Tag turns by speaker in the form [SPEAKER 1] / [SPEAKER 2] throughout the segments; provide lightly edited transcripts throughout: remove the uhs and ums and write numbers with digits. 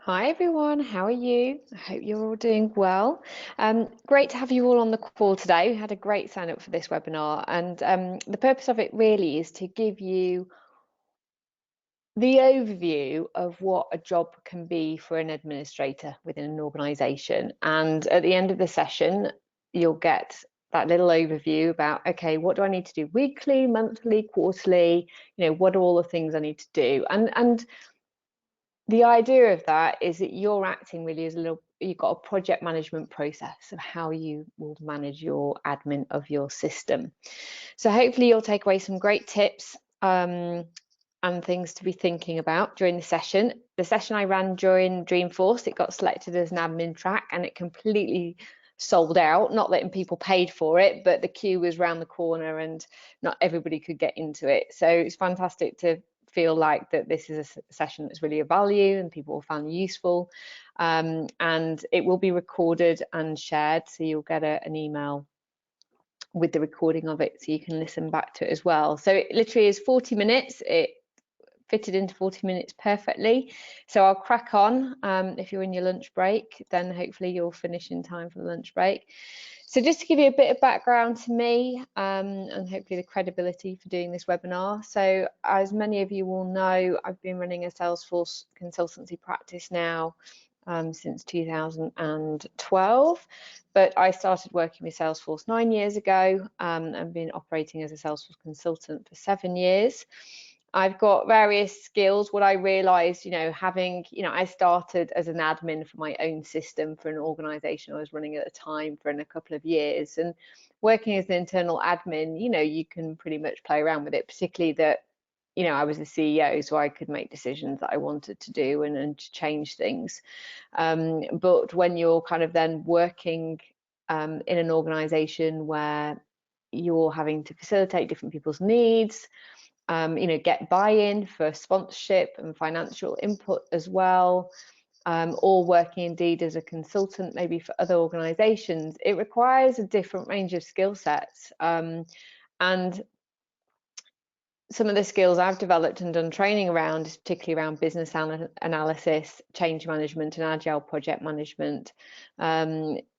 [SPEAKER 1] Hi everyone, how are you? I hope you're all doing well. Great to have you all on the call today. We had a great sign up for this webinar, and the purpose of it really is to give you the overview of what a job can be for an administrator within an organization. And at the end of the session, you'll get that little overview about, okay, what do I need to do weekly, monthly, quarterly? What are all the things I need to do? And the idea of that is that you're acting really as you've got a project management process of how you will manage your admin of your system. So hopefully you'll take away some great tips and things to be thinking about during the session. The session I ran during Dreamforce, it got selected as an admin track and it completely sold out. Not letting people paid for it, but the queue was round the corner and not everybody could get into it. So it's fantastic to feel like that this is a session that's really of value and people will find useful, and it will be recorded and shared, so you'll get an email with the recording of it so you can listen back to it as well. So it literally is 40 minutes. It fitted into 40 minutes perfectly, so I'll crack on. If you're in your lunch break, then hopefully you'll finish in time for the lunch break. So just to give you a bit of background to me, and hopefully the credibility for doing this webinar. So as many of you will know, I've been running a Salesforce consultancy practice now since 2012, but I started working with Salesforce 9 years ago and been operating as a Salesforce consultant for 7 years. I've got various skills. What I realized, I started as an admin for my own system for an organization I was running at the time for a couple of years. And working as an internal admin, you can pretty much play around with it, particularly that, I was the CEO, so I could make decisions that I wanted to do and to change things. But when you're kind of then working in an organization where you're having to facilitate different people's needs, get buy-in for sponsorship and financial input as well, or working indeed as a consultant maybe for other organizations, it requires a different range of skill sets. And some of the skills I've developed and done training around is particularly around business analysis, change management and agile project management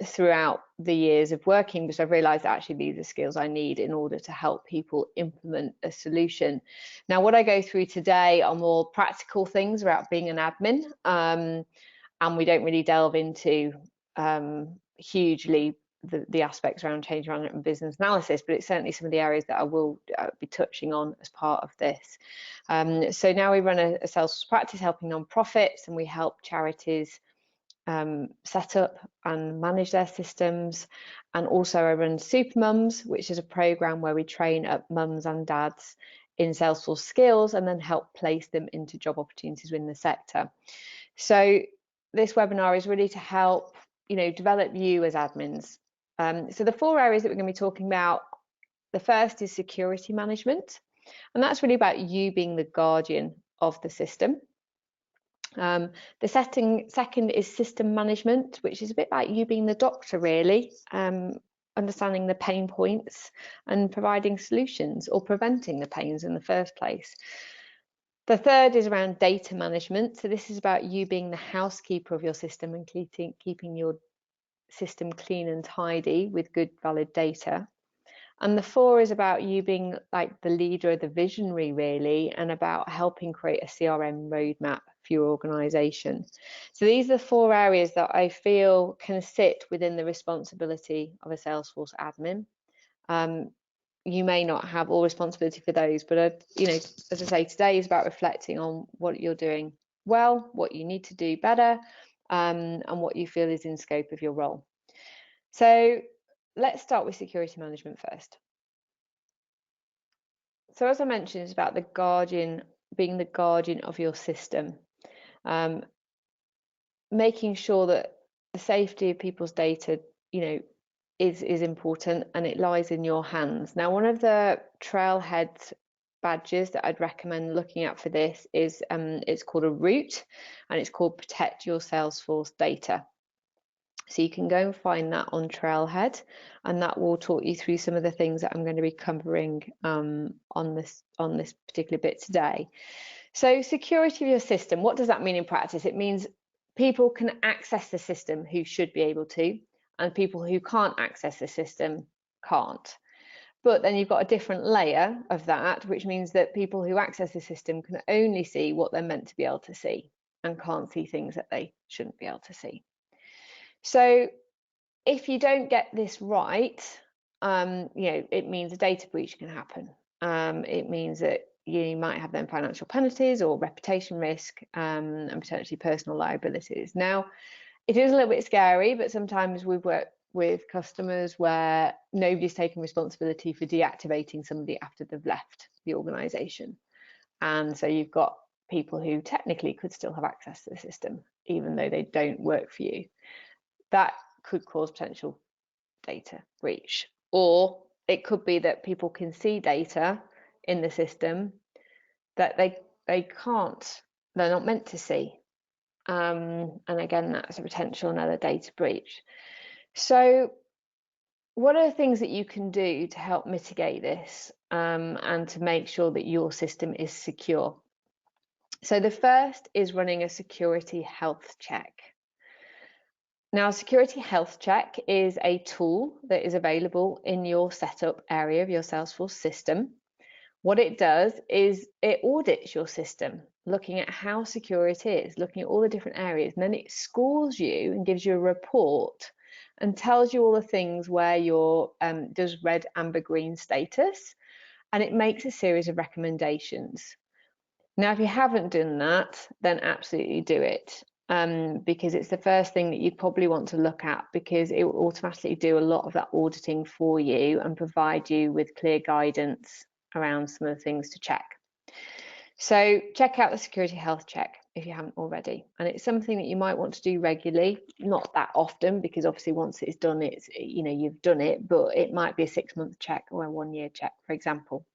[SPEAKER 1] throughout the years of working, because I've realized that actually these are skills I need in order to help people implement a solution. Now, what I go through today are more practical things about being an admin, and we don't really delve into hugely the aspects around change management and business analysis, but it's certainly some of the areas that I will be touching on as part of this. So now we run a Salesforce practice helping non-profits, and we help charities set up and manage their systems. And also I run Super Mums, which is a program where we train up mums and dads in Salesforce skills and then help place them into job opportunities within the sector. So this webinar is really to help develop you as admins. So the 4 areas that we're going to be talking about, the first is security management, and that's really about you being the guardian of the system. The second is system management, which is a bit like you being the doctor really, understanding the pain points and providing solutions or preventing the pains in the first place. The third is around data management. So this is about you being the housekeeper of your system and keeping your system clean and tidy with good, valid data. And the 4 is about you being like the leader, the visionary really, and about helping create a CRM roadmap for your organization. So these are the 4 areas that I feel can sit within the responsibility of a Salesforce admin. You may not have all responsibility for those, but as I say, today is about reflecting on what you're doing well, what you need to do better, and what you feel is in scope of your role. So let's start with security management first. So as I mentioned, it's about being the guardian of your system, making sure that the safety of people's data, is important and it lies in your hands. Now, one of the trailhead badges that I'd recommend looking at for this is it's called a root, and it's called Protect Your Salesforce Data. So you can go and find that on Trailhead, and that will talk you through some of the things that I'm going to be covering on this particular bit today. So security of your system, what does that mean in practice? It means people can access the system who should be able to, and people who can't access the system can't. But then you've got a different layer of that, which means that people who access the system can only see what they're meant to be able to see and can't see things that they shouldn't be able to see. So if you don't get this right, it means a data breach can happen. It means that you might have then financial penalties or reputation risk, and potentially personal liabilities. Now, it is a little bit scary, but sometimes we've worked with customers where nobody's taken responsibility for deactivating somebody after they've left the organization. And so you've got people who technically could still have access to the system, even though they don't work for you. That could cause potential data breach. Or it could be that people can see data in the system that they can't, they're not meant to see. And again, that's a potential another data breach. So what are the things that you can do to help mitigate this, and to make sure that your system is secure? So the first is running a security health check. Now, a security health check is a tool that is available in your setup area of your Salesforce system. What it does is it audits your system, looking at how secure it is, looking at all the different areas, and then it scores you and gives you a report and tells you all the things where your does red, amber, green status, and it makes a series of recommendations. Now, if you haven't done that, then absolutely do it, because it's the first thing that you probably want to look at, because it will automatically do a lot of that auditing for you and provide you with clear guidance around some of the things to check. So check out the security health check if you haven't already, and it's something that you might want to do regularly, not that often, because obviously once it's done, it's, you've done it, but it might be a 6-month check or a 1-year check, for example.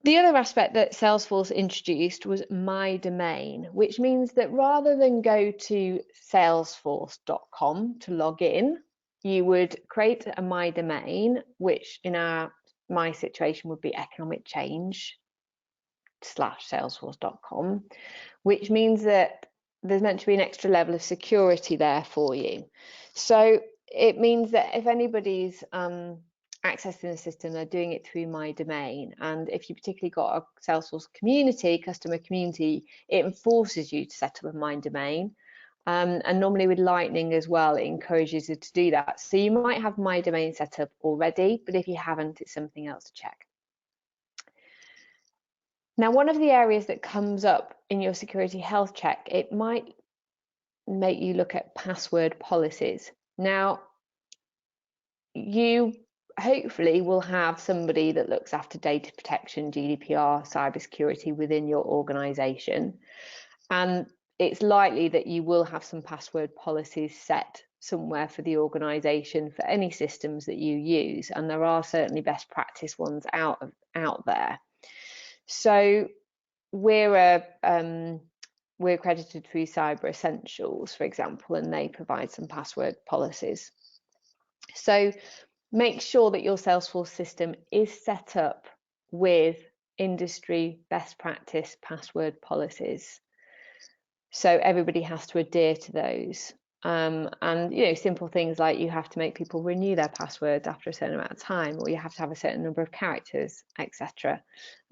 [SPEAKER 1] The other aspect that Salesforce introduced was My Domain, which means that rather than go to salesforce.com to log in, you would create a My Domain, which in my situation would be economic change/salesforce.com, which means that there's meant to be an extra level of security there for you. So it means that if anybody's accessing the system, they're doing it through My Domain. And if you particularly got a Salesforce community, customer community, it enforces you to set up a My Domain. And normally with Lightning as well, it encourages you to do that. So you might have My Domain set up already, but if you haven't, it's something else to check. Now, one of the areas that comes up in your security health check, it might make you look at password policies. Now, you hopefully will have somebody that looks after data protection, GDPR, cybersecurity within your organization. And it's likely that you will have some password policies set somewhere for the organization for any systems that you use. And there are certainly best practice ones out there. So we're accredited through Cyber Essentials, for example, and they provide some password policies. So make sure that your Salesforce system is set up with industry best practice password policies. So everybody has to adhere to those. And simple things like you have to make people renew their passwords after a certain amount of time, or you have to have a certain number of characters, etc.,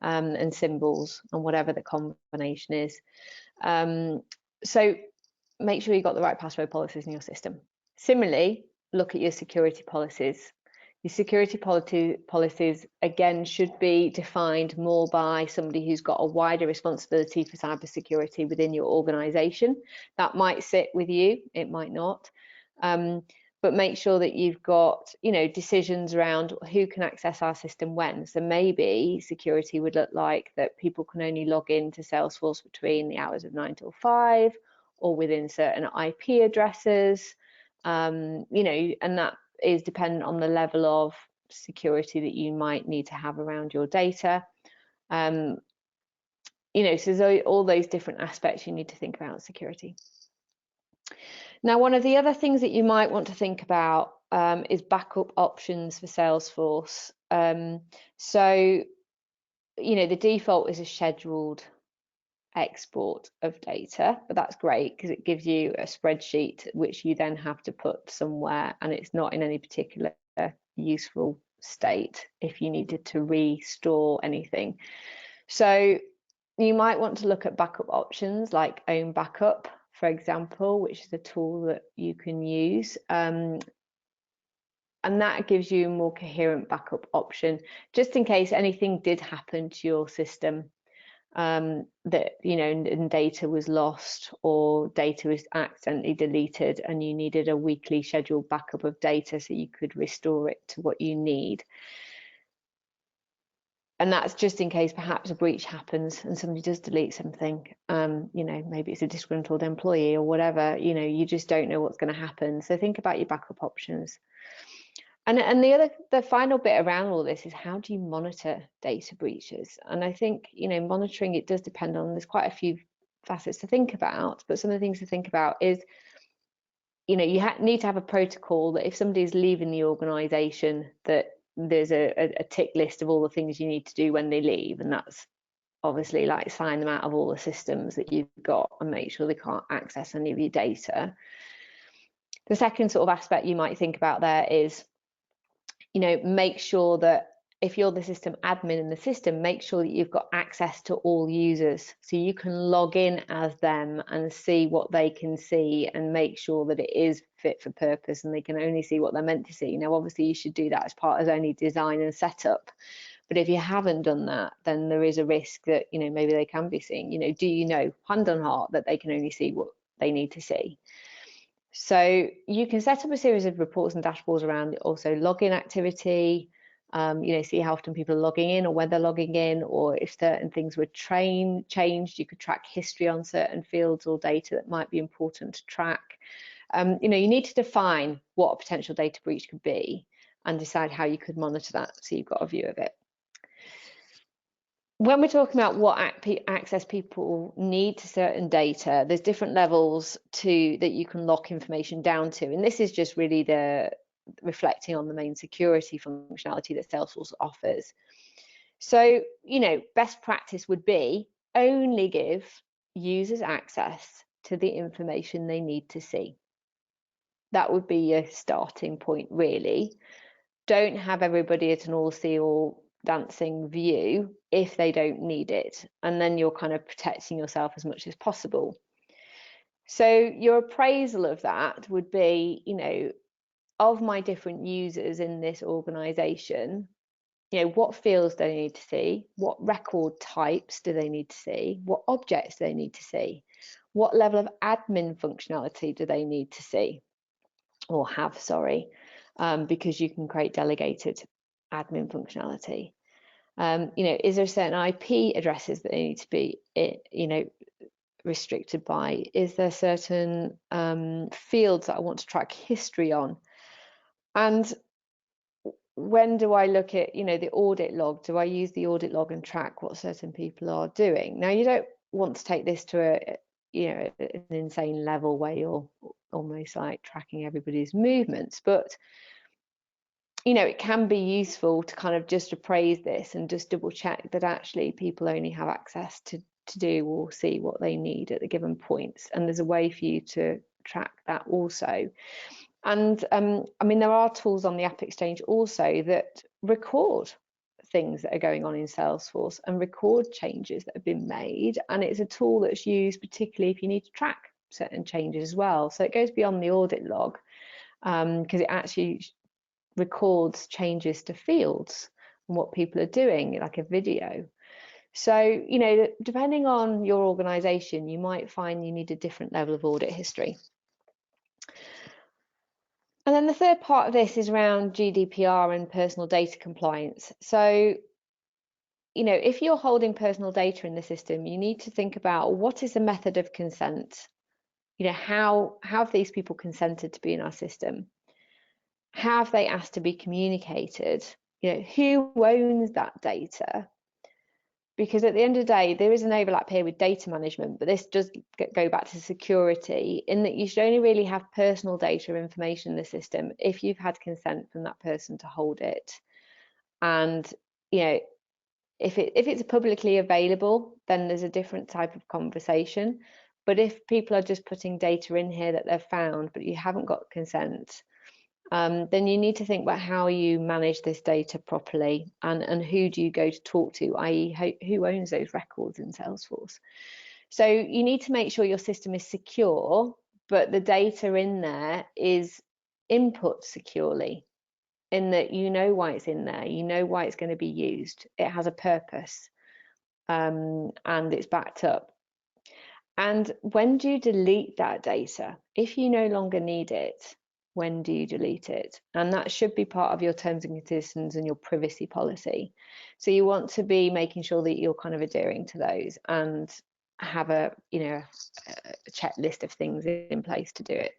[SPEAKER 1] and symbols, and whatever the combination is. So make sure you've got the right password policies in your system. Similarly, look at your security policies. Your security policies, again, should be defined more by somebody who's got a wider responsibility for cybersecurity within your organization. That might sit with you, it might not. But make sure that you've got, decisions around who can access our system when. So maybe security would look like that people can only log into Salesforce between the hours of 9 till 5, or within certain IP addresses, and that is dependent on the level of security that you might need to have around your data. So there's all those different aspects you need to think about security. Now, one of the other things that you might want to think about is backup options for Salesforce. So, the default is a scheduled export of data, but that's great because it gives you a spreadsheet which you then have to put somewhere, and it's not in any particular useful state if you needed to restore anything. So you might want to look at backup options like Own Backup, for example, which is a tool that you can use. And that gives you a more coherent backup option, just in case anything did happen to your system, that, you know, and data was lost or data was accidentally deleted and you needed a weekly scheduled backup of data so you could restore it to what you need. And that's just in case perhaps a breach happens and somebody does delete something, you know, maybe it's a disgruntled employee or whatever, you know, you just don't know what's going to happen. So think about your backup options. And the final bit around all this is, how do you monitor data breaches? And I think, you know, monitoring, it does depend on, there's quite a few facets to think about, but some of the things to think about is, you know, you need to have a protocol that if somebody's leaving the organization, that there's a tick list of all the things you need to do when they leave, and that's obviously like sign them out of all the systems that you've got and make sure they can't access any of your data. The second sort of aspect you might think about there is, you know, make sure that if you're the system admin in the system, make sure that you've got access to all users so you can log in as them and see what they can see and make sure that it is fit for purpose and they can only see what they're meant to see. Now, obviously, you should do that as part of only design and setup. But if you haven't done that, then there is a risk that, you know, maybe they can be seeing, you know, do you know, hand on heart, that they can only see what they need to see? So you can set up a series of reports and dashboards around also login activity, you know, see how often people are logging in or when they're logging in, or if certain things were changed, you could track history on certain fields or data that might be important to track. You know, you need to define what a potential data breach could be and decide how you could monitor that so you've got a view of it. When we're talking about what access people need to certain data, there's different levels that you can lock information down to, and this is just really the reflecting on the main security functionality that Salesforce offers. So, you know, best practice would be only give users access to the information they need to see. That would be your starting point, really. Don't have everybody at an all-see, all-dancing view if they don't need it, and then you're kind of protecting yourself as much as possible. So your appraisal of that would be, you know, of my different users in this organization, you know, what fields do they need to see? What record types do they need to see? What objects do they need to see? What level of admin functionality do they need to see or have, sorry, because you can create delegated admin functionality. You know, is there certain IP addresses that they need to be, you know, restricted by? Is there certain fields that I want to track history on? And when do I look at, you know, the audit log? Do I use the audit log and track what certain people are doing? Now, you don't want to take this to a, you know, an insane level where you're almost like tracking everybody's movements, but you know, it can be useful to kind of just appraise this and just double check that actually people only have access to do or see what they need at the given points, and there's a way for you to track that also. And I mean, there are tools on the App Exchange also that record things that are going on in Salesforce and record changes that have been made, and it's a tool that's used particularly if you need to track certain changes as well. So it goes beyond the audit log, because it actually records changes to fields and what people are doing, like a video. So, you know, depending on your organization, you might find you need a different level of audit history. And then the third part of this is around GDPR and personal data compliance. So, you know, if you're holding personal data in the system, you need to think about what is the method of consent. You know, how have these people consented to be in our system? Have they asked to be communicated? You know, who owns that data? Because at the end of the day, there is an overlap here with data management, but this does go back to security, in that you should only really have personal data or information in the system if you've had consent from that person to hold it. And, you know, if it's publicly available, then there's a different type of conversation. But if people are just putting data in here that they've found, but you haven't got consent, then you need to think about how you manage this data properly, and who do you go to talk to, i.e. who owns those records in Salesforce. So you need to make sure your system is secure, but the data in there is input securely, in that you know why it's in there, you know why it's going to be used, it has a purpose, and it's backed up. And when do you delete that data? If you no longer need it, when do you delete it? And that should be part of your terms and conditions and your privacy policy. So you want to be making sure that you're kind of adhering to those and have a checklist of things in place to do it.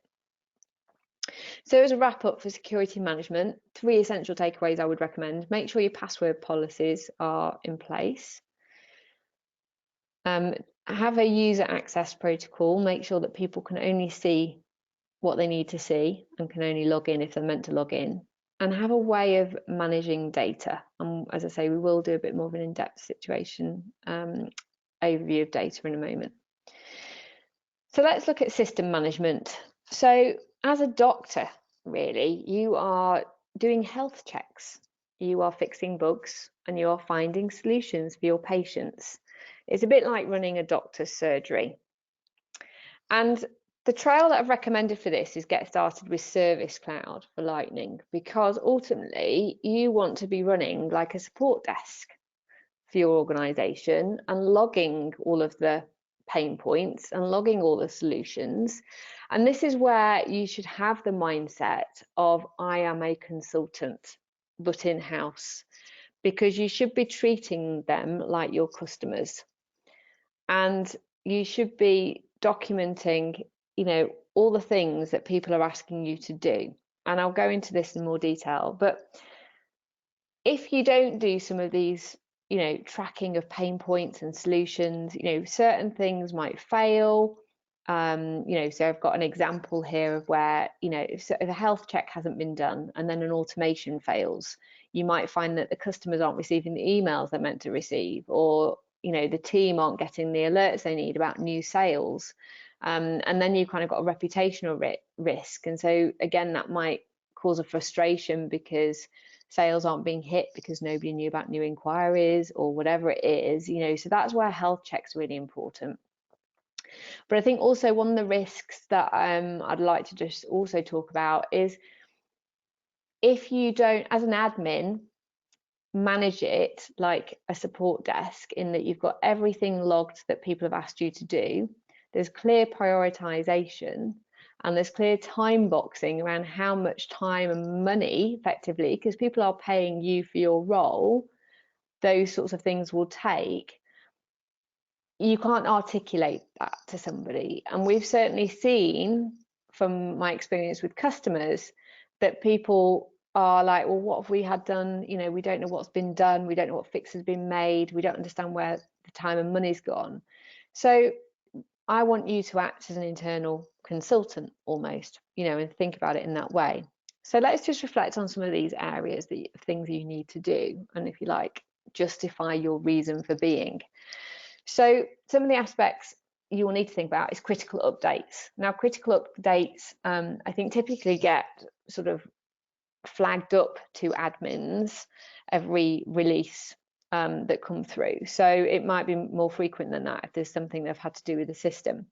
[SPEAKER 1] So as a wrap up for security management, 3 essential takeaways I would recommend. Make sure your password policies are in place. Have a user access protocol. Make sure that people can only see what they need to see and can only log in if they're meant to log in. And have a way of managing data. And as I say, we will do a bit more of an in-depth situation overview of data in a moment. So let's look at system management. So as a doctor, really, you are doing health checks, you are fixing bugs, and you are finding solutions for your patients. It's a bit like running a doctor's surgery. And the trail that I've recommended for this is get started with Service Cloud for Lightning, because ultimately you want to be running like a support desk for your organization and logging all of the pain points and logging all the solutions. And this is where you should have the mindset of I am a consultant, but in-house, because you should be treating them like your customers. And you should be documenting, all the things that people are asking you to do. And I'll go into this in more detail. But if you don't do some of these, tracking of pain points and solutions, certain things might fail. So I've got an example here of where, if a health check hasn't been done and then an automation fails, you might find that the customers aren't receiving the emails they're meant to receive, or the team aren't getting the alerts they need about new sales, and then you've kind of got a reputational risk. And so again, that might cause a frustration because sales aren't being hit because nobody knew about new inquiries or whatever it is, so that's where health checks are really important. But I think also one of the risks that I'd like to just also talk about is if you don't, as an admin, manage it like a support desk, in that you've got everything logged that people have asked you to do, there's clear prioritization, and there's clear time boxing around how much time and money, effectively, because people are paying you for your role, those sorts of things will take. You can't articulate that to somebody. And we've certainly seen from my experience with customers that people are like, well, what have we had done? We don't know what's been done. We don't know what fix has been made. We don't understand where the time and money's gone. So I want you to act as an internal consultant almost, and think about it in that way. So let's just reflect on some of these areas, the things you need to do, and if you like, justify your reason for being. So some of the aspects you will need to think about is critical updates. Now, critical updates, I think, typically get sort of flagged up to admins every release that come through. So it might be more frequent than that if there's something they've had to do with the system.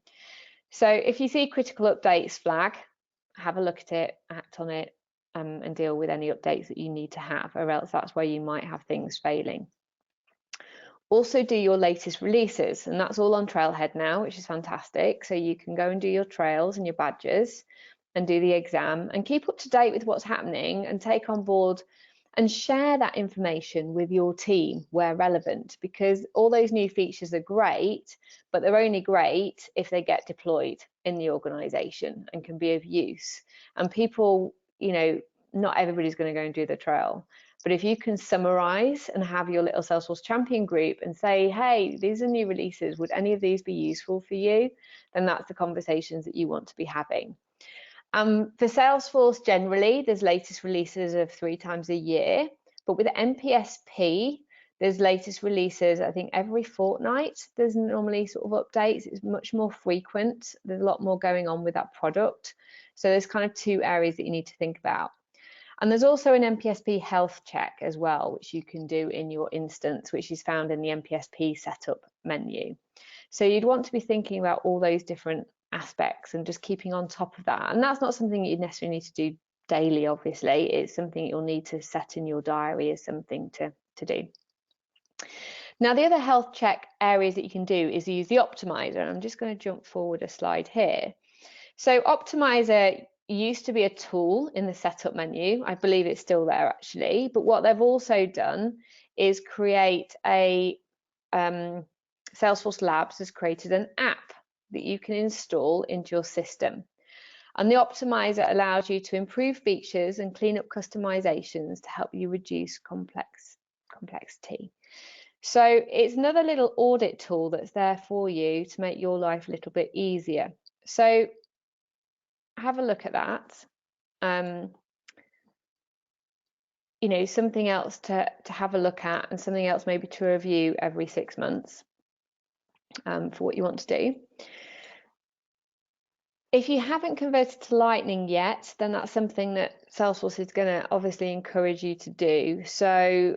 [SPEAKER 1] So if you see critical updates flag, have a look at it, act on it, and deal with any updates that you need to have, or else that's where you might have things failing. Also do your latest releases, and that's all on Trailhead now, which is fantastic. So you can go and do your trails and your badges and do the exam and keep up to date with what's happening, and take on board and share that information with your team where relevant, because all those new features are great, but they're only great if they get deployed in the organization and can be of use. And people, not everybody's going to go and do the trail. But if you can summarize and have your little Salesforce champion group and say, hey, these are new releases, would any of these be useful for you? Then that's the conversations that you want to be having. For Salesforce generally, there's latest releases of 3 times a year, but with NPSP, There's latest releases, I think every fortnight there's normally sort of updates. It's much more frequent. There's a lot more going on with that product. So there's kind of two areas that you need to think about. And there's also an MPSP health check as well, which you can do in your instance, which is found in the MPSP setup menu. So you'd want to be thinking about all those different aspects and just keeping on top of that. And that's not something you necessarily need to do daily, obviously. It's something you'll need to set in your diary as something to do. Now, the other health check areas that you can do is use the optimizer. And I'm just going to jump forward a slide here. So optimizer used to be a tool in the setup menu. I believe it's still there actually, but what they've also done is create a Salesforce Labs has created an app that you can install into your system. And the optimizer allows you to improve features and clean up customizations to help you reduce complexity. So it's another little audit tool that's there for you to make your life a little bit easier. So have a look at that. You know, something else to have a look at, and something else maybe to review every 6 months for what you want to do. If you haven't converted to Lightning yet, then that's something that Salesforce is going to obviously encourage you to do. So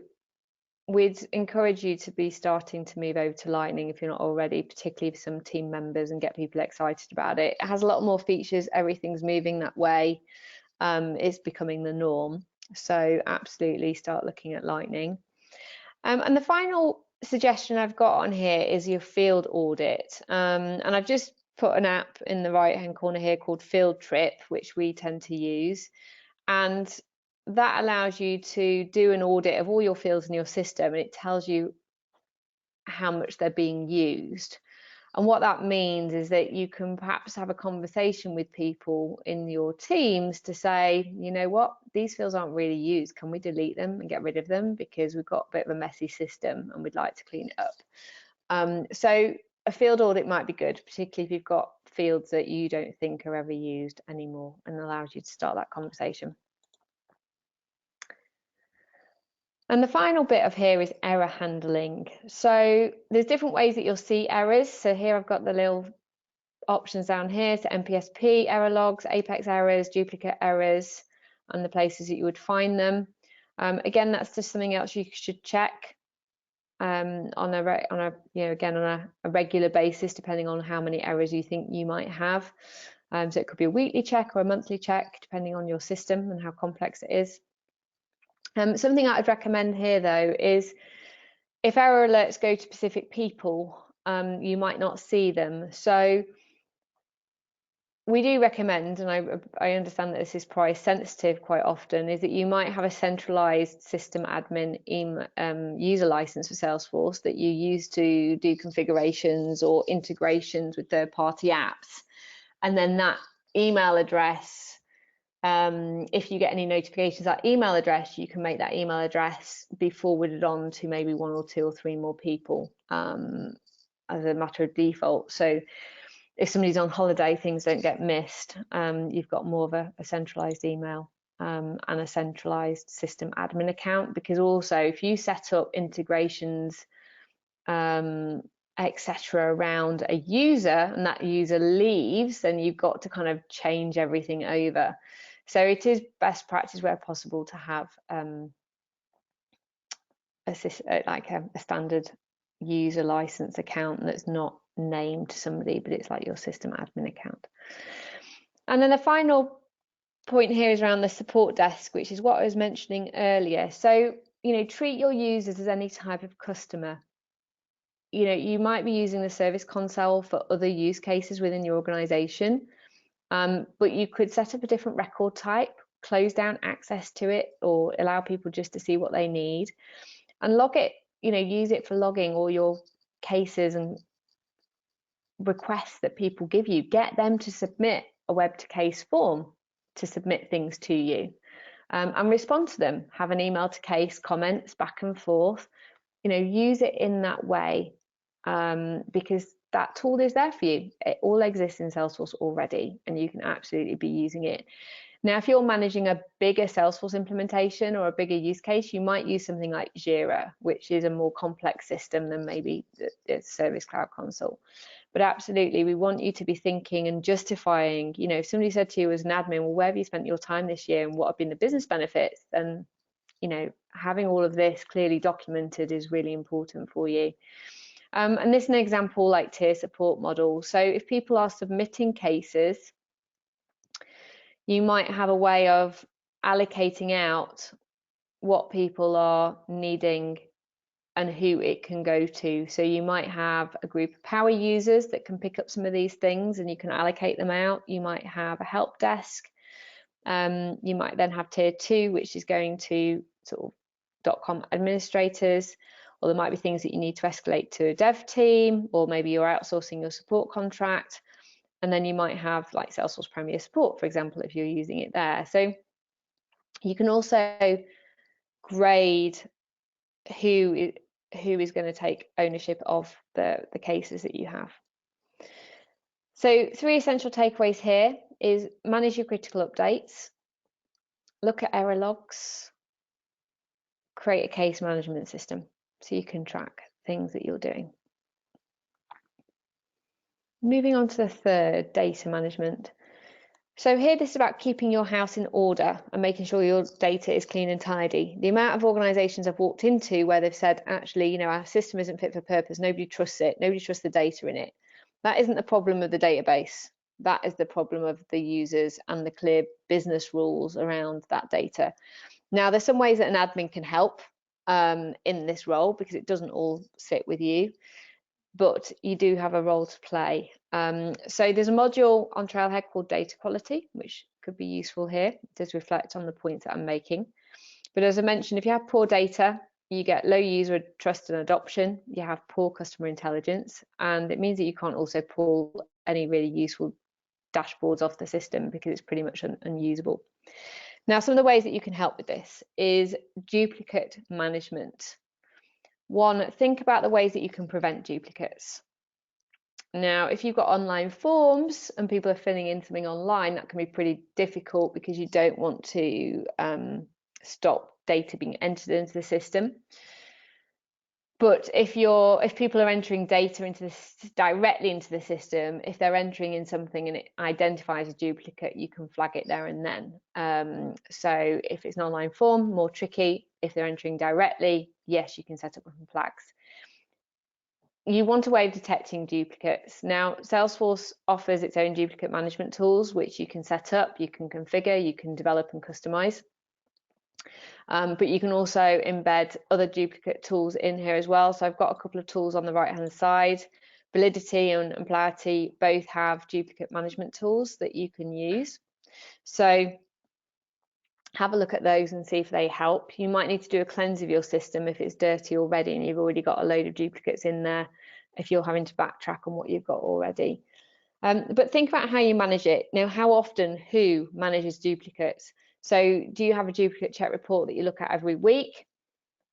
[SPEAKER 1] we'd encourage you to be starting to move over to Lightning if you're not already, particularly for some team members, and get people excited about it. It has a lot more features. Everything's moving that way. It's becoming the norm. So absolutely start looking at Lightning. And the final suggestion I've got on here is your field audit. And I've just put an app in the right-hand corner here called Field Trip, which we tend to use. And that allows you to do an audit of all your fields in your system, and it tells you how much they're being used. And what that means is that you can perhaps have a conversation with people in your teams to say, you know what, these fields aren't really used. Can we delete them and get rid of them? Because we've got a bit of a messy system and we'd like to clean it up. So a field audit might be good, particularly if you've got fields that you don't think are ever used anymore, and allows you to start that conversation. And the final bit of here is error handling. So there's different ways that you'll see errors. So here I've got the little options down here, so MPSP error logs, Apex errors, duplicate errors, and the places that you would find them. Again, that's just something else you should check on a regular basis, depending on how many errors you think you might have. So it could be a weekly check or a monthly check, depending on your system and how complex it is. Something I'd recommend here, though, is if error alerts go to specific people, you might not see them. So we do recommend, and I understand that this is price sensitive quite often, is that you might have a centralized system admin user license for Salesforce that you use to do configurations or integrations with third-party apps. And then that email address, if you get any notifications, that email address, you can make that email address be forwarded on to maybe 1 or 2 or 3 more people as a matter of default. So if somebody's on holiday, things don't get missed. You've got more of a centralized email and a centralized system admin account, because also if you set up integrations, etc. around a user and that user leaves, then you've got to kind of change everything over. So it is best practice where possible to have a standard user license account that's not named somebody, but it's like your system admin account. And then the final point here is around the support desk, which is what I was mentioning earlier. So, you know, treat your users as any type of customer. You know, you might be using the Service Console for other use cases within your organization. But you could set up a different record type, close down access to it, or allow people just to see what they need, and log it, you know, use it for logging all your cases and requests that people give you. Get them to submit a web to case form to submit things to you, and respond to them. Have an email to case, comments back and forth, you know, use it in that way, because that tool is there for you. It all exists in Salesforce already, and you can absolutely be using it. Now, if you're managing a bigger Salesforce implementation or a bigger use case, you might use something like Jira, which is a more complex system than maybe the Service Cloud Console. But absolutely, we want you to be thinking and justifying, you know, if somebody said to you as an admin, well, where have you spent your time this year and what have been the business benefits? Then, you know, having all of this clearly documented is really important for you. And this is an example like tier support model. So if people are submitting cases, you might have a way of allocating out what people are needing and who it can go to. So you might have a group of power users that can pick up some of these things and you can allocate them out. You might have a help desk. You might then have tier 2, which is going to sort of .com administrators, or there might be things that you need to escalate to a dev team, or maybe you're outsourcing your support contract. And then you might have like Salesforce Premier Support, for example, if you're using it there. So you can also grade who is going to take ownership of the cases that you have. So 3 essential takeaways here is manage your critical updates, look at error logs, create a case management system so you can track things that you're doing. Moving on to the third, data management. So here, this is about keeping your house in order and making sure your data is clean and tidy. The amount of organizations I've walked into where they've said, actually, you know, our system isn't fit for purpose, nobody trusts it, nobody trusts the data in it. That isn't the problem of the database. That is the problem of the users and the clear business rules around that data. Now, there's some ways that an admin can help in this role because it doesn't all sit with you, but you do have a role to play. So there's a module on Trailhead called Data Quality, which could be useful here. It does reflect on the points that I'm making. But as I mentioned, if you have poor data, you get low user trust and adoption, you have poor customer intelligence, and it means that you can't also pull any really useful dashboards off the system because it's pretty much unusable. Now, some of the ways that you can help with this is duplicate management. One, think about the ways that you can prevent duplicates. Now, if you've got online forms and people are filling in something online, that can be pretty difficult because you don't want to stop data being entered into the system. But if people are entering data directly into the system, if they're entering in something and it identifies a duplicate, you can flag it there and then. So if it's an online form, more tricky. If they're entering directly, yes, you can set up some flags. You want a way of detecting duplicates. Now, Salesforce offers its own duplicate management tools, which you can set up, you can configure, you can develop and customize. But you can also embed other duplicate tools in here as well. So I've got a couple of tools on the right-hand side. Validity and Polarity both have duplicate management tools that you can use. So have a look at those and see if they help. You might need to do a cleanse of your system if it's dirty already and you've already got a load of duplicates in there, if you're having to backtrack on what you've got already. But think about how you manage it. Now, how often, who manages duplicates? So do you have a duplicate check report that you look at every week?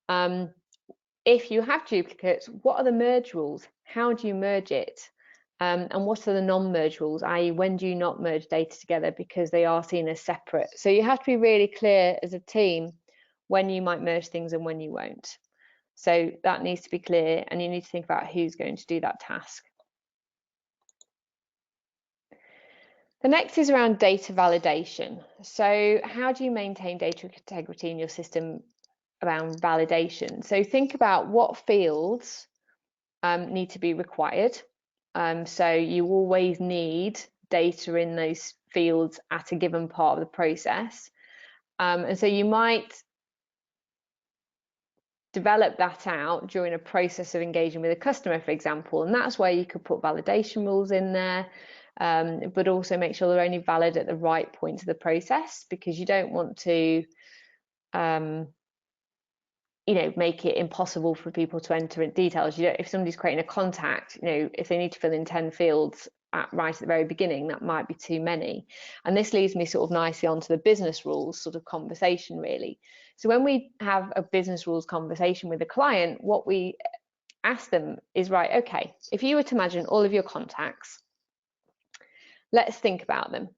[SPEAKER 1] If you have duplicates, what are the merge rules? How do you merge it? And what are the non-merge rules, i.e. when do you not merge data together because they are seen as separate? So you have to be really clear as a team when you might merge things and when you won't. So that needs to be clear, and you need to think about who's going to do that task. The next is around data validation. So how do you maintain data integrity in your system around validation? So think about what fields need to be required. So you always need data in those fields at a given part of the process. And so you might develop that out during a process of engaging with a customer, for example, and that's where you could put validation rules in there. But also make sure they're only valid at the right point of the process, because you don't want to make it impossible for people to enter in details. If somebody's creating a contact, if they need to fill in 10 fields right at the very beginning, that might be too many. And this leads me sort of nicely onto the business rules sort of conversation, really. So when we have a business rules conversation with a client, what we ask them is, right, okay, if you were to imagine all of your contacts, let's think about them.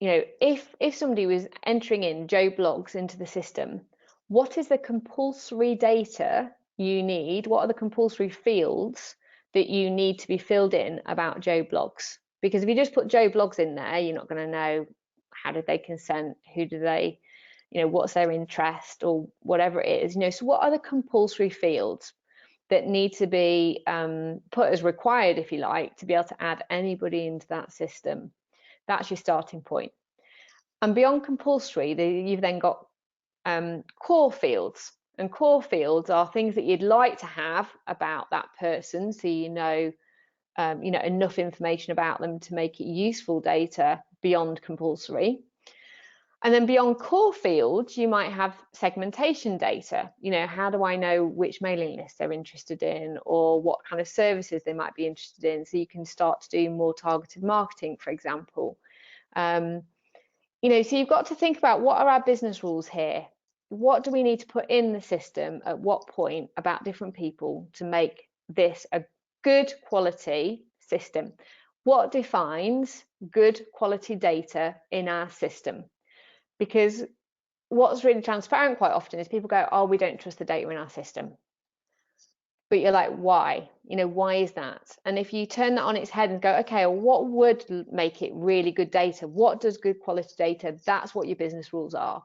[SPEAKER 1] if somebody was entering in Joe Blogs into the system, what is the compulsory data you need? What are the compulsory fields that you need to be filled in about Joe Blogs? Because if you just put Joe Blogs in there, you're not going to know how did they consent, who do they, what's their interest or whatever it is. So what are the compulsory fields that need to be put as required, if you like, to be able to add anybody into that system? That's your starting point. And beyond compulsory, you've then got core fields. And core fields are things that you'd like to have about that person, so enough information about them to make it useful data beyond compulsory. And then beyond core fields, you might have segmentation data. How do I know which mailing list they're interested in, or what kind of services they might be interested in, so you can start to do more targeted marketing, for example. So you've got to think about, what are our business rules here? What do we need to put in the system at what point about different people to make this a good quality system? What defines good quality data in our system? Because what's really transparent quite often is people go, oh, we don't trust the data in our system. But you're like, why? Why is that? And if you turn that on its head and go, okay, well, what would make it really good data? What does good quality data? That's what your business rules are.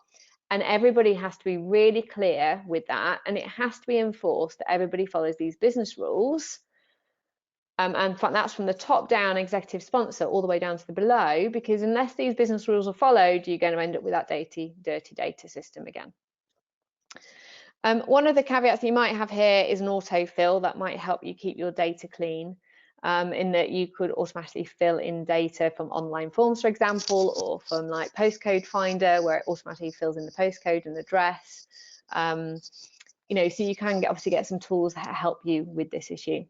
[SPEAKER 1] And everybody has to be really clear with that. And it has to be enforced that everybody follows these business rules. And that's from the top down executive sponsor all the way down to the below, because unless these business rules are followed, you're going to end up with that dirty data system again. One of the caveats you might have here is an autofill that might help you keep your data clean, in that you could automatically fill in data from online forms, for example, or from like postcode finder, where it automatically fills in the postcode and address. So you can obviously get some tools that help you with this issue.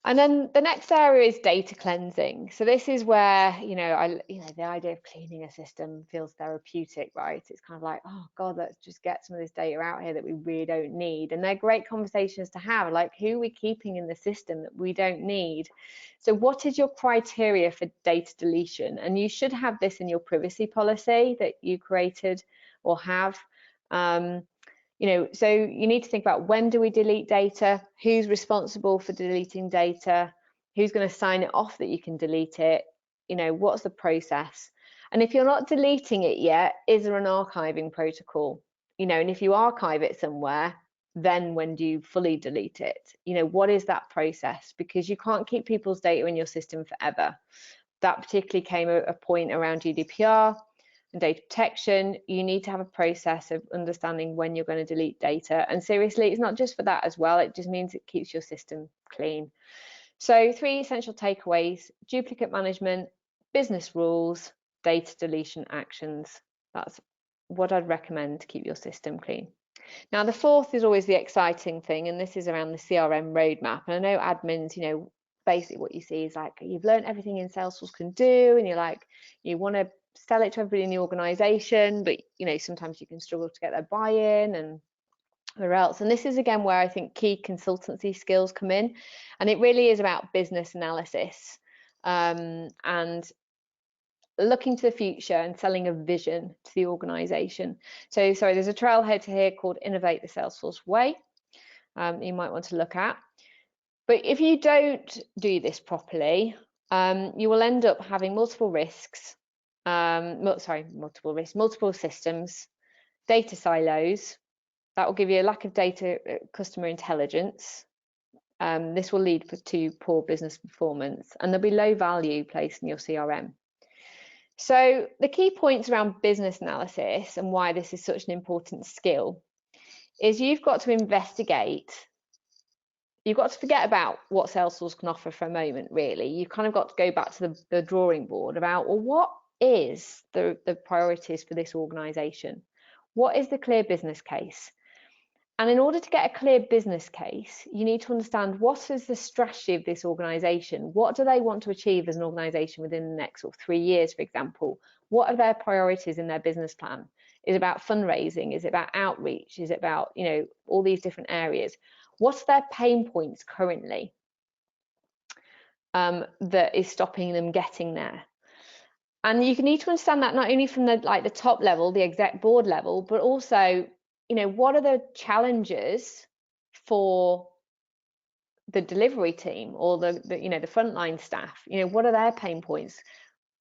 [SPEAKER 1] And then the next area is data cleansing. So this is where, the idea of cleaning a system feels therapeutic, right? It's kind of like, oh God, let's just get some of this data out here that we really don't need. And they're great conversations to have, like, who are we keeping in the system that we don't need? So what is your criteria for data deletion? And you should have this in your privacy policy that you created or have. So you need to think about, when do we delete data? Who's responsible for deleting data? Who's going to sign it off that you can delete it? What's the process? And if you're not deleting it yet, is there an archiving protocol? And if you archive it somewhere, then when do you fully delete it? What is that process? Because you can't keep people's data in your system forever. That particularly came at a point around GDPR. And data protection. You need to have a process of understanding when you're going to delete data. And seriously, it's not just for that as well, it just means it keeps your system clean. So 3 essential takeaways: duplicate management, business rules, data deletion actions. That's what I'd recommend to keep your system clean. Now, the 4th is always the exciting thing, and this is around the CRM roadmap. And I know admins, basically what you see is like, you've learned everything in Salesforce can do, and you're like, you want to sell it to everybody in the organization, but sometimes you can struggle to get their buy-in and where else. And this is again where I think key consultancy skills come in, and it really is about business analysis and looking to the future and selling a vision to the organization. So there's a trailhead here called Innovate the Salesforce Way, you might want to look at. But if you don't do this properly, you will end up having multiple risks. Multiple systems, data silos. That will give you a lack of data customer intelligence. This will lead to poor business performance, and there'll be low value placed in your CRM. So the key points around business analysis and why this is such an important skill is you've got to investigate. You've got to forget about what Salesforce can offer for a moment, really. You've kind of got to go back to the drawing board about, well, what is the priorities for this organization? What is the clear business case? And in order to get a clear business case, you need to understand, what is the strategy of this organization? What do they want to achieve as an organization within the next 3 years, for example? What are their priorities in their business plan? Is it about fundraising? Is it about outreach? Is it about, all these different areas? What's their pain points currently that is stopping them getting there? And you need to understand that not only from the top level, the exec board level, but also, what are the challenges for the delivery team or the frontline staff? What are their pain points?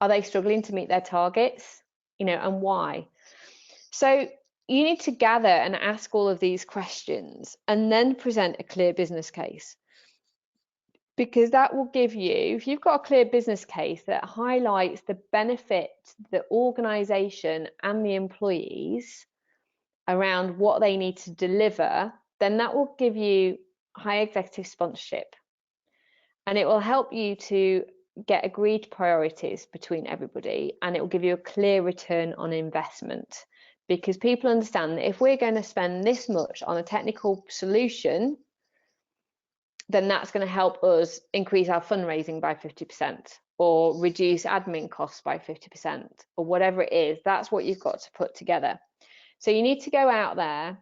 [SPEAKER 1] Are they struggling to meet their targets? And why? So you need to gather and ask all of these questions and then present a clear business case. Because that will give you, if you've got a clear business case that highlights the benefit to the organization and the employees around what they need to deliver, then that will give you high executive sponsorship. And it will help you to get agreed priorities between everybody, and it will give you a clear return on investment. Because people understand that if we're going to spend this much on a technical solution, then that's going to help us increase our fundraising by 50% or reduce admin costs by 50% or whatever it is. That's what you've got to put together. So you need to go out there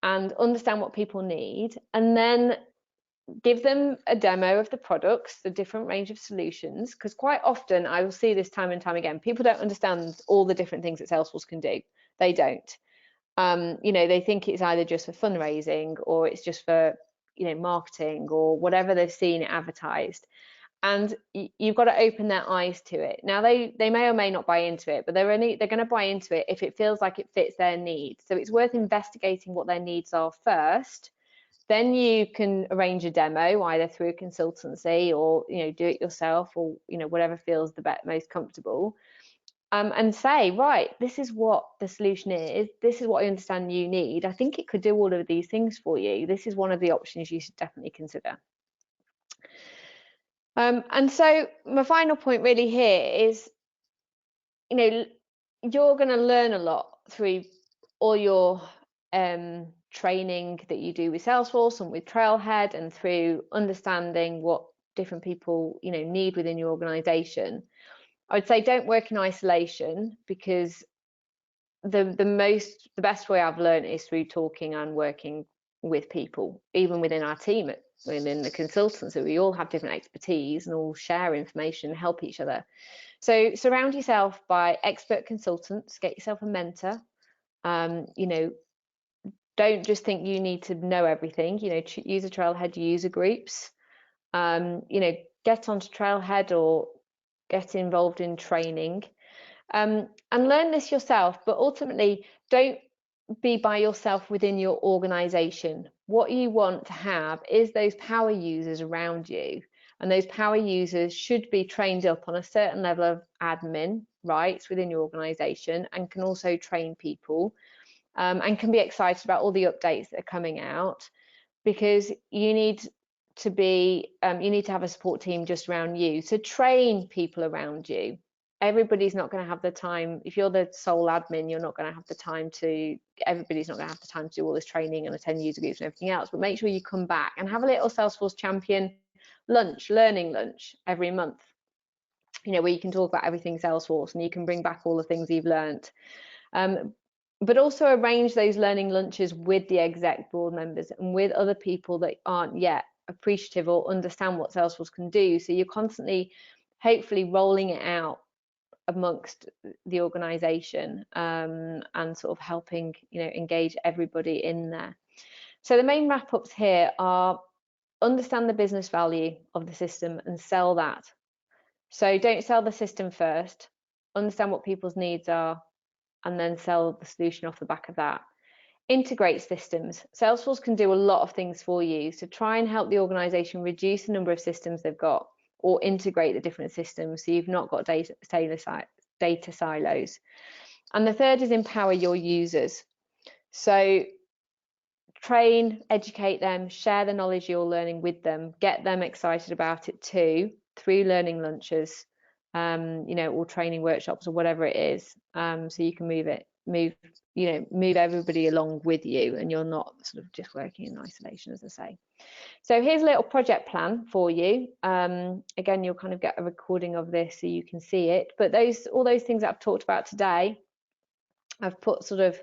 [SPEAKER 1] and understand what people need, and then give them a demo of the products, the different range of solutions, because quite often I will see this time and time again, people don't understand all the different things that Salesforce can do. They don't. They think it's either just for fundraising or it's just for marketing or whatever they've seen advertised, and you've got to open their eyes to it. Now they may or may not buy into it, but they're going to buy into it if it feels like it fits their needs. So it's worth investigating what their needs are first. Then you can arrange a demo either through a consultancy or do it yourself, or whatever feels the most comfortable. And say, right, this is what the solution is. This is what I understand you need. I think it could do all of these things for you. This is one of the options you should definitely consider. And so my final point really here is, you're going to learn a lot through all your training that you do with Salesforce and with Trailhead, and through understanding what different people need within your organization. I would say don't work in isolation, because the best way I've learned is through talking and working with people, even within our team, within the consultancy. We all have different expertise and all share information, help each other. So surround yourself by expert consultants, get yourself a mentor. Don't just think you need to know everything. Use a Trailhead user groups. Get onto Trailhead or get involved in training, and learn this yourself. But ultimately, don't be by yourself within your organization. What you want to have is those power users around you, and those power users should be trained up on a certain level of admin rights within your organization, and can also train people, and can be excited about all the updates that are coming out, because you need to have a support team just around you. So train people around you. Everybody's not going to have the time. If you're the sole admin, you're not going to have the time to, everybody's not going to have the time to do all this training and attend user groups and everything else. But make sure you come back and have a little Salesforce champion lunch, learning lunch every month, where you can talk about everything Salesforce and you can bring back all the things you've learned. But also arrange those learning lunches with the exec board members and with other people that aren't yet appreciative or understand what Salesforce can do. So you're constantly, hopefully, rolling it out amongst the organization, and sort of helping engage everybody in there. So the main wrap-ups here are: understand the business value of the system and sell that. So don't sell the system first, understand what people's needs are, and then sell the solution off the back of that. Integrate systems. Salesforce can do a lot of things for you, so try and help the organization reduce the number of systems they've got, or integrate the different systems so you've not got data silos. And the third is empower your users. So train, educate them, share the knowledge you're learning with them, get them excited about it too, through learning lunches, or training workshops or whatever it is, so you can move everybody along with you, and you're not sort of just working in isolation, as I say. So here's a little project plan for you. Again, you'll kind of get a recording of this so you can see it, but all those things that I've talked about today, I've put sort of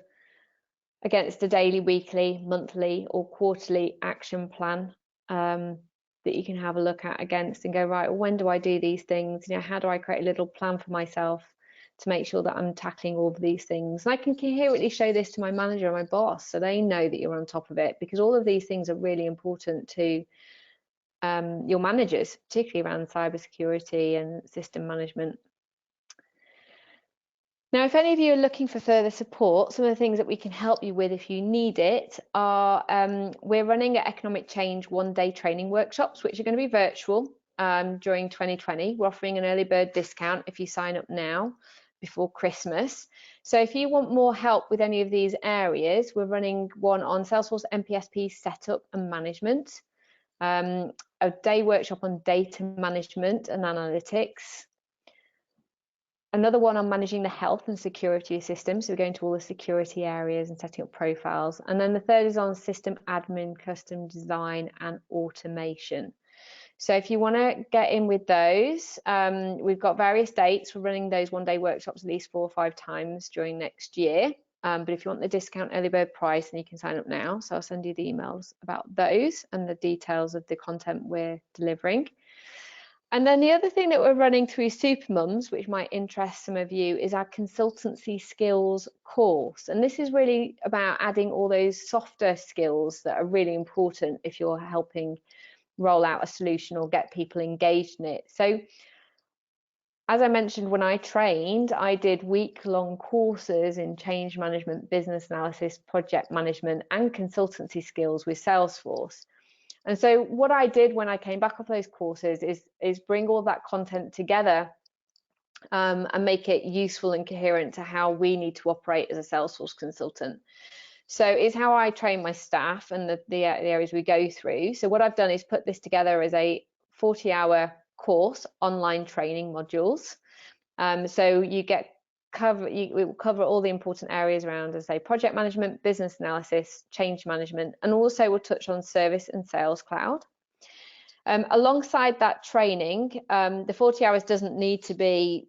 [SPEAKER 1] against a daily, weekly, monthly or quarterly action plan, that you can have a look at against and go, right, well, when do I do these things? How do I create a little plan for myself to make sure that I'm tackling all of these things. And I can coherently show this to my manager and my boss so they know that you're on top of it, because all of these things are really important to your managers, particularly around cybersecurity and system management. Now, if any of you are looking for further support, some of the things that we can help you with if you need it are, we're running economic change one-day training workshops, which are going to be virtual during 2020. We're offering an early bird discount if you sign up now before Christmas. So if you want more help with any of these areas, we're running one on Salesforce MPSP setup and management, a day workshop on data management and analytics, another one on managing the health and security systems, so we're going to all the security areas and setting up profiles. And then the third is on system admin, custom design and automation. So if you want to get in with those, we've got various dates. We're running those one-day workshops at least 4 or 5 times during next year. But if you want the discount early bird price, then you can sign up now. So I'll send you the emails about those and the details of the content we're delivering. And then the other thing that we're running through Supermums, which might interest some of you, is our consultancy skills course. And this is really about adding all those softer skills that are really important if you're helping roll out a solution or get people engaged in it. So as I mentioned, when I trained, I did week-long courses in change management, business analysis, project management, and consultancy skills with Salesforce. And so what I did when I came back off those courses is bring all that content together and make it useful and coherent to how we need to operate as a Salesforce consultant. So it's how I train my staff and the areas we go through. So what I've done is put this together as a 40-hour course, online training modules. So you get we will cover all the important areas around, as I say, project management, business analysis, change management, and also we'll touch on service and sales cloud. Alongside that training, the 40 hours doesn't need to be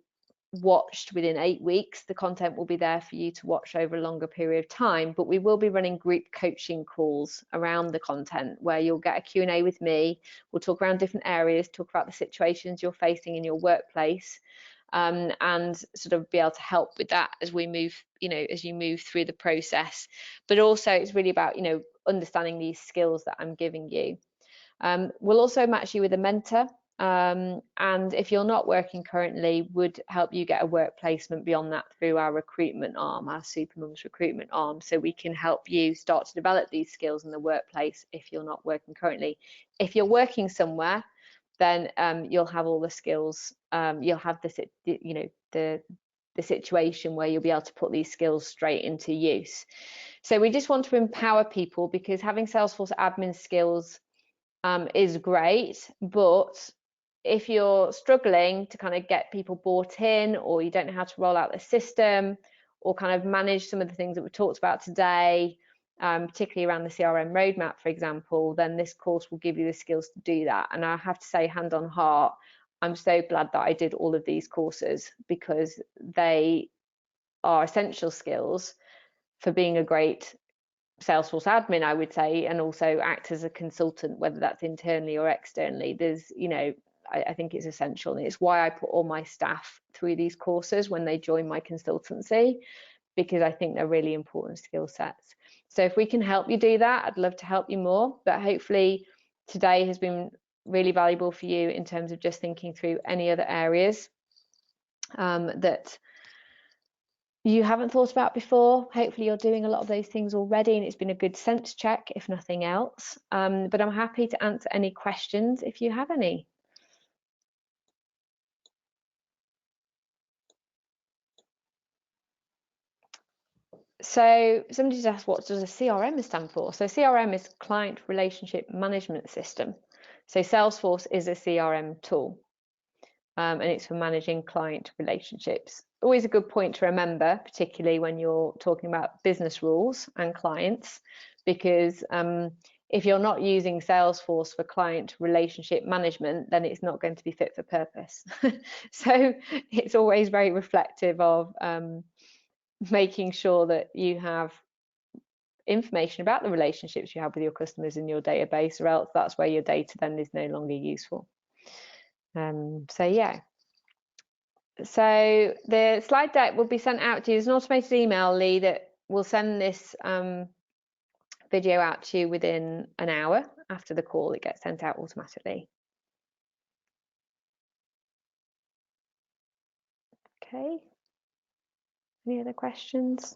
[SPEAKER 1] watched within 8 weeks. The content will be there for you to watch over a longer period of time, but we will be running group coaching calls around the content where you'll get a Q&A with me. We'll talk around different areas, talk about the situations you're facing in your workplace, and sort of be able to help with that as we move, as you move through the process. But also it's really about, understanding these skills that I'm giving you. We'll also match you with a mentor. And if you're not working currently, would help you get a work placement beyond that through our recruitment arm, our Supermums recruitment arm, so we can help you start to develop these skills in the workplace if you're not working currently. If you're working somewhere, then you'll have all the skills. You'll have the situation where you'll be able to put these skills straight into use. So we just want to empower people, because having Salesforce admin skills is great, but if you're struggling to kind of get people bought in, or you don't know how to roll out the system, or kind of manage some of the things that we talked about today, particularly around the CRM roadmap, for example, then this course will give you the skills to do that. And I have to say, hand on heart, I'm so glad that I did all of these courses, because they are essential skills for being a great Salesforce admin, I would say, and also act as a consultant, whether that's internally or externally. There's, I think it's essential, and it's why I put all my staff through these courses when they join my consultancy, because I think they're really important skill sets. So if we can help you do that, I'd love to help you more. But hopefully today has been really valuable for you in terms of just thinking through any other areas that you haven't thought about before. Hopefully you're doing a lot of those things already, and it's been a good sense check, if nothing else. But I'm happy to answer any questions if you have any. So somebody just asked, what does a CRM stand for? So CRM is Client Relationship Management System. So Salesforce is a CRM tool, and it's for managing client relationships. Always a good point to remember, particularly when you're talking about business rules and clients, because if you're not using Salesforce for client relationship management, then it's not going to be fit for purpose. So it's always very reflective of making sure that you have information about the relationships you have with your customers in your database, or else that's where your data then is no longer useful. So yeah, So the slide deck will be sent out to you. There's an automated email, Lee, that will send this video out to you within an hour after the call. It gets sent out automatically. Okay. Any other questions?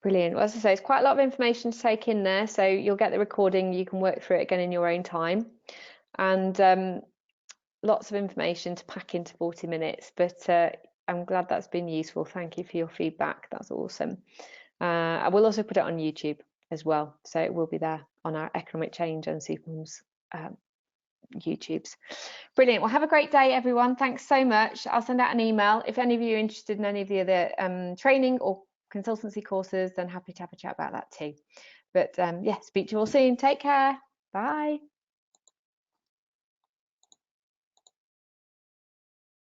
[SPEAKER 1] Brilliant. Well, as I say, it's quite a lot of information to take in there. So you'll get the recording. You can work through it again in your own time. And lots of information to pack into 40 minutes. But I'm glad that's been useful. Thank you for your feedback. That's awesome. I will also put it on YouTube as well. So it will be there on our Economic Change and Supermum's YouTubes. Brilliant. Well, have a great day, everyone. Thanks so much. I'll send out an email. If any of you are interested in any of the other training or consultancy courses, then happy to have a chat about that too. But yeah, speak to you all soon. Take care. Bye.